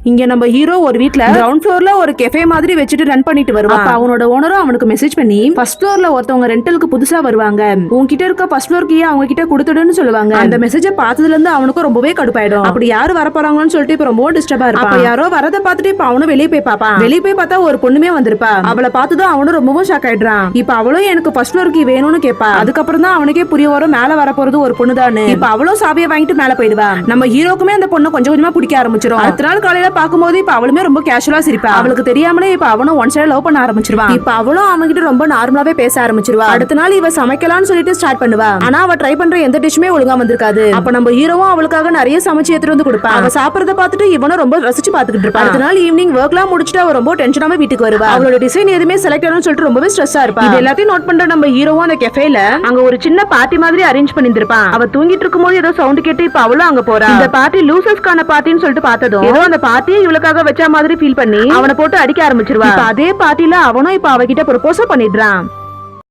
இங்க நம்ம ஹீரோ ஒரு வீட்ல கிரவுண்ட் ஃப்ளோர்ல ஒரு கெஃபே மாதிரி வச்சுட்டு ரன் பண்ணிட்டு வருவான். அப்ப அவனோட ஓனரும் அவனுக்கு மெசேஜ் பண்ணி ஃபர்ஸ்ட் ஃப்ளோர்ல ஒருத்தவங்க ரெண்டலுக்கு புதுசா வருவாங்க, உன்கிட்ட இருக்க ஃபர்ஸ்ட் ஃப்ளோர் கீ அவங்க கிட்ட கொடுத்துடுன்னு சொல்லுவாங்க. அந்த மெசேஜை பார்த்ததுல இருந்து அவனுக்கு ரொம்பவே கடுப்பாயிடும். அப்படி யாரு வர போறாங்கன்னு சொல்லிட்டு இப்ப ரொம்ப டிஸ்டர்பா இருப்பான். அப்ப யாரோ வரத பார்த்துட்டு இப்ப அவனும் வெளியே போய் பாப்பான். வெளியே போய் பார்த்தா ஒரு பொண்ணுமே வந்திருப்பா. அவளை பார்த்ததும் அவனும் ரொம்பவும் ஷாக் ஆயிடுறான். இப்ப அவளும் எனக்கு ஃபர்ஸ்ட் ஃப்ளோர் கீ வேணும்னு கேட்பா. அதுக்கப்புறம் தான் அவனுக்கே புரிய வரும் மேல வர போறது ஒரு பொண்ணு தான். இப்ப அவளும் சாவியை வாங்கிட்டு மேல போயிடுவா. நம்ம ஹீரோக்குமே அந்த பொண்ணு கொஞ்சம் கொஞ்சமா பிடிக்க ஆரம்பிச்சிடும். அடுத்த நாள் காலையில பாக்கும்போது இப்ப அவளுமே ரொம்ப கேஷுவலா சிரிப்பா. அவளுக்கு தெரியாமலே இப்ப அவனும் ஒன் சைடு லவ் பண்ண ஆரம்பிச்சிருவான். இப்ப அவளும் அவன்கிட்ட ரொம்ப நார்மலாவே பேச ஆரம்பிச்சிருவா. அடுத்த நாள் இவ சமைக்கலாம்னு சொல்லிட்டு ஸ்டார்ட் பண்ணுவா. ஆனா அவ ட்ரை பண்ற எந்த டிஷ்மே ஒழுங்கா வந்திருக்காது. அப்ப நம்ம ஹீரோவும் அவளுக்காக நிறைய சமைச்சு எடுத்துட்டு வந்து கொடுப்பா. அவ சாப்பிடறத பார்த்துட்டு இவனும் ரொம்ப ரசிச்சு பாத்துக்கிட்டு இருப்பா. அடுத்த நாள் ஈவினிங் ஒர்க்லாம் முடிச்சுட்டு அவ ரொம்ப டென்ஷனாவே வீட்டுக்கு வருவா. அவளோட டிசைன் எதுவுமே செலக்ட் ஆகணும்னு சொல்லிட்டு ரொம்பவே ஸ்ட்ரெஸ்ஸா இருப்பா. இது எல்லாத்தையும் நோட் பண்ற நம்ம ஹீரோவும் அந்த கெஃபேல அங்க ஒரு சின்ன பார்ட்டி மாதிரி அரேஞ்ச் பண்ணிருப்பான். அவ தூங்கிட்டு இருக்கும்போது ஏதோ சவுண்ட் கேட்டு இப்ப அவளும் அங்க போறா. இந்த பார்ட்டி லூசர்ஸ்க்கான பார்ட்டின்னு சொல்லிட்டு பார்த்ததும் ஏதோ அந்த பார்ட்டியை இவளுக்காக வச்ச மாதிரி ஃபீல் பண்ணி அவனை போட்டு அடிக்க ஆரம்பிச்சிருவா. அதே பார்ட்டில அவனும் இப்ப அவகிட்ட ப்ரொபோஸ் பண்ணிடுறான்.